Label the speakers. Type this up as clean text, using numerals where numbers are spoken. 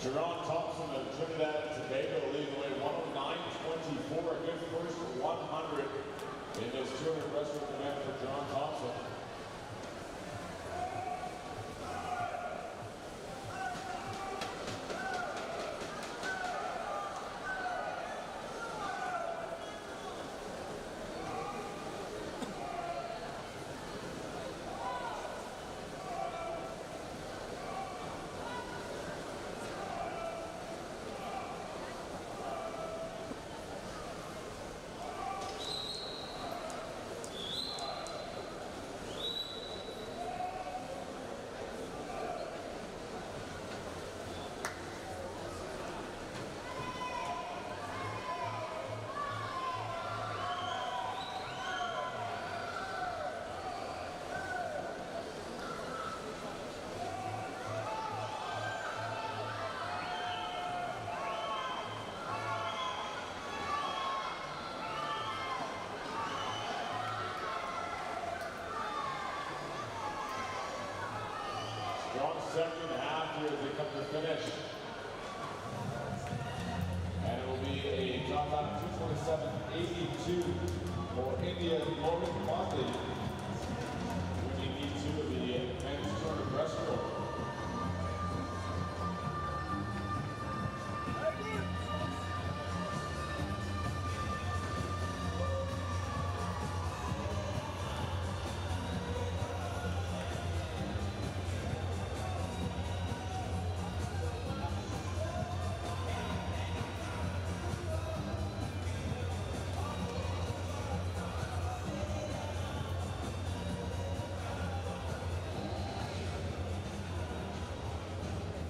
Speaker 1: Jerron Thompson of Trinidad and Tobago leading the way 109.24, a good first 100 in this 200 breaststroke event for Jerron Thompson. Strong second half here as they come to finish. And it will be a top time 227.82 for India's Morgan Motley.